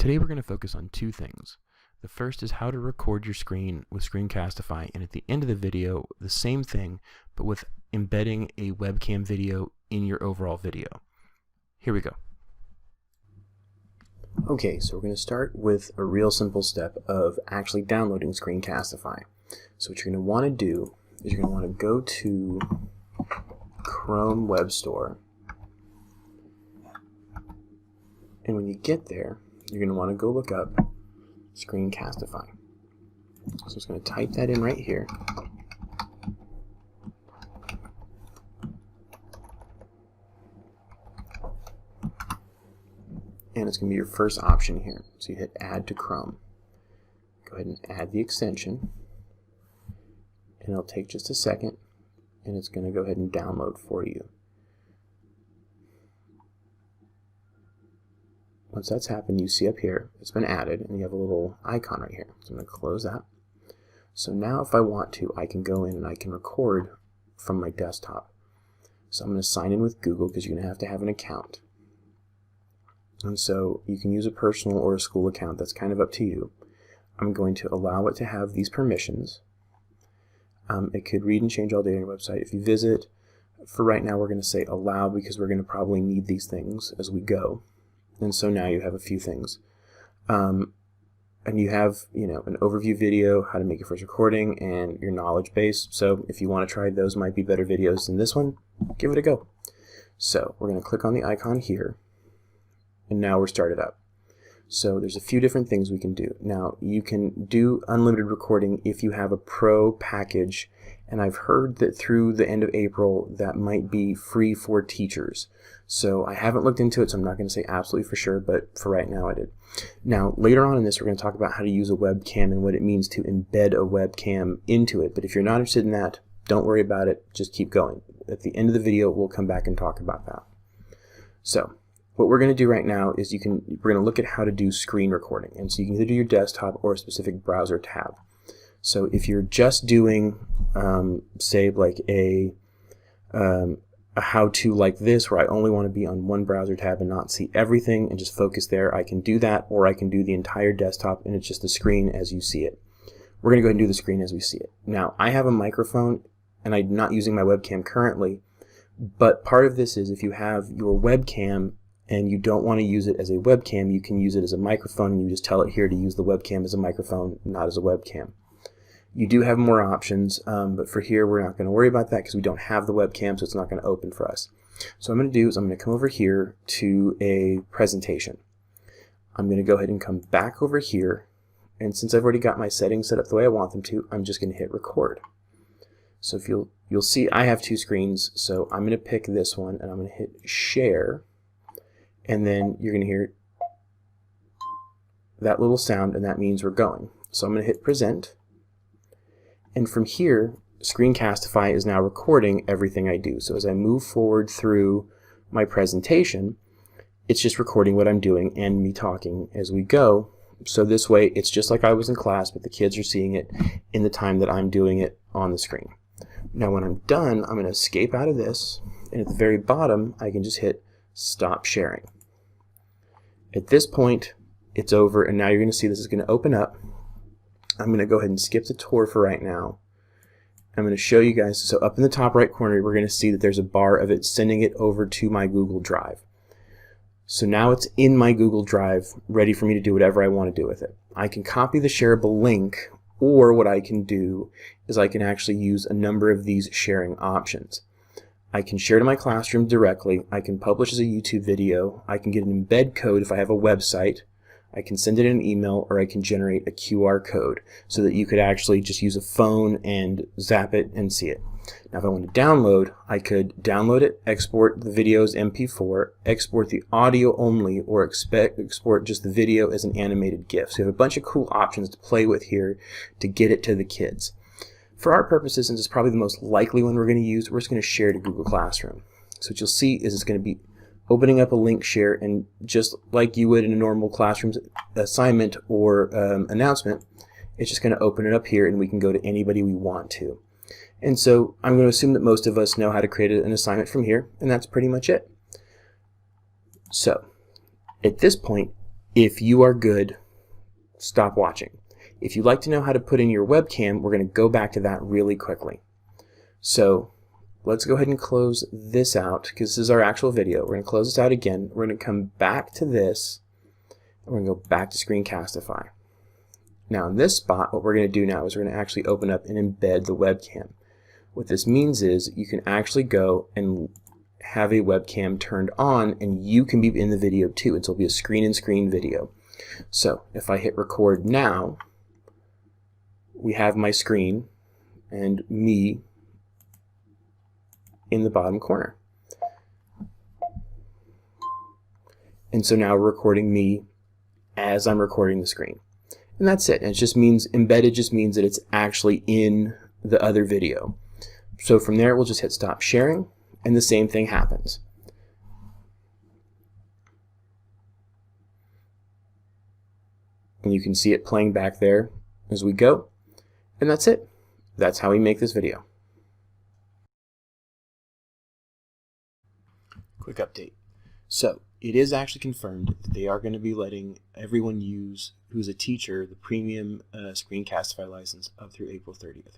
Today we're going to focus on two things. The first is how to record your screen with Screencastify, and at the end of the video, the same thing, but with embedding a webcam video in your overall video. Here we go. Okay, so we're going to start with a real simple step of actually downloading Screencastify. So what you're going to want to do is you're going to want to go to Chrome Web Store, and when you get there, you're going to want to go look up Screencastify. So I'm just going to type that in right here. And it's going to be your first option here. So you hit Add to Chrome. Go ahead and add the extension. And it'll take just a second. And it's going to go ahead and download for you. Once that's happened, you see up here, it's been added, and you have a little icon right here. So I'm going to close that. So now if I want to, I can go in and I can record from my desktop. So I'm going to sign in with Google because you're going to have an account. And so you can use a personal or a school account. That's kind of up to you. I'm going to allow it to have these permissions. It could read and change all data on your website. If you visit, for right now we're going to say allow because we're going to probably need these things as we go. And so now you have a few things. And you have, an overview video, how to make your first recording, and your knowledge base. So if you want to try those might be better videos than this one, give it a go. So we're going to click on the icon here, and now we're started up. So there's a few different things we can do. Now you can do unlimited recording if you have a pro package, and I've heard that through the end of April that might be free for teachers. So I haven't looked into it, so I'm not going to say absolutely for sure, but for right now I did. Now later on in this we're going to talk about how to use a webcam and what it means to embed a webcam into it. But if you're not interested in that, don't worry about it, just keep going. At the end of the video we'll come back and talk about that. So what we're going to do right now is we're going to look at how to do screen recording. And so you can either do your desktop or a specific browser tab. So if you're just doing, say, like a how-to like this, where I only want to be on one browser tab and not see everything and just focus there, I can do that, or I can do the entire desktop and it's just the screen as you see it. We're going to go ahead and do the screen as we see it. Now, I have a microphone and I'm not using my webcam currently, but part of this is if you have your webcam and you don't want to use it as a webcam, you can use it as a microphone, and you just tell it here to use the webcam as a microphone, not as a webcam. You do have more options, but for here we're not going to worry about that because we don't have the webcam, so it's not going to open for us. So what I'm going to do is I'm going to come over here to a presentation. I'm going to go ahead and come back over here, and since I've already got my settings set up the way I want them to, I'm just going to hit record. So if you'll see I have two screens, so I'm going to pick this one and I'm going to hit share, and then you're going to hear that little sound, and that means we're going. So I'm going to hit present. And from here, Screencastify is now recording everything I do. So as I move forward through my presentation, it's just recording what I'm doing and me talking as we go. So this way, it's just like I was in class, but the kids are seeing it in the time that I'm doing it on the screen. Now when I'm done, I'm going to escape out of this, and at the very bottom, I can just hit stop sharing. At this point, it's over, and now you're going to see this is going to open up. I'm going to go ahead and skip the tour for right now. I'm going to show you guys, so up in the top right corner we're going to see that there's a bar of it sending it over to my Google Drive. So now it's in my Google Drive, ready for me to do whatever I want to do with it. I can copy the shareable link, or what I can do is I can actually use a number of these sharing options. I can share to my classroom directly, I can publish as a YouTube video, I can get an embed code if I have a website, I can send it in an email, or I can generate a QR code so that you could actually just use a phone and zap it and see it. Now if I want to download, I could download it, export the video as MP4, export the audio only, or export just the video as an animated GIF. So you have a bunch of cool options to play with here to get it to the kids. For our purposes, since it's probably the most likely one we're going to use, we're just going to share to Google Classroom. So what you'll see is it's going to be opening up a link share, and just like you would in a normal classroom assignment or announcement, it's just going to open it up here and we can go to anybody we want to. And so I'm going to assume that most of us know how to create an assignment from here, and that's pretty much it. So at this point, If you are good, stop watching. If you'd like to know how to put in your webcam, we're going to go back to that really quickly. So let's go ahead and close this out because this is our actual video. We're going to close this out again. We're going to come back to this, and we're going to go back to Screencastify. Now in this spot, what we're going to do now is we're going to actually open up and embed the webcam. What this means is you can actually go and have a webcam turned on, and you can be in the video too. It'll be a screen-in-screen video. So if I hit record now, we have my screen and me in the bottom corner. And so now we're recording me as I'm recording the screen. And that's it. And it just means, embedded just means that it's actually in the other video. So from there, we'll just hit stop sharing, and the same thing happens. And you can see it playing back there as we go. And that's it. That's how we make this video. Quick update. So it is actually confirmed that they are going to be letting everyone use, who's a teacher, the premium Screencastify license up through April 30th.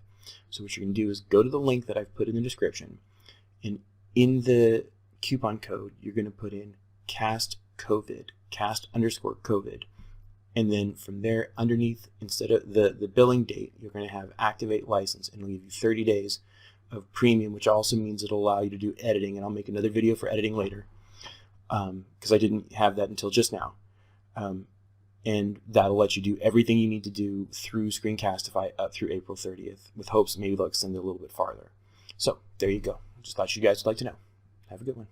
So what you're going to do is go to the link that I've put in the description, and in the coupon code you're going to put in CAST_COVID, CAST_COVID, and then from there underneath, instead of the billing date, you're going to have activate license, and it'll give you 30 days of premium, which also means it'll allow you to do editing, and I'll make another video for editing later because I didn't have that until just now. And that'll let you do everything you need to do through Screencastify up through April 30th, with hopes maybe they'll extend it a little bit farther. So there you go. Just thought you guys would like to know. Have a good one.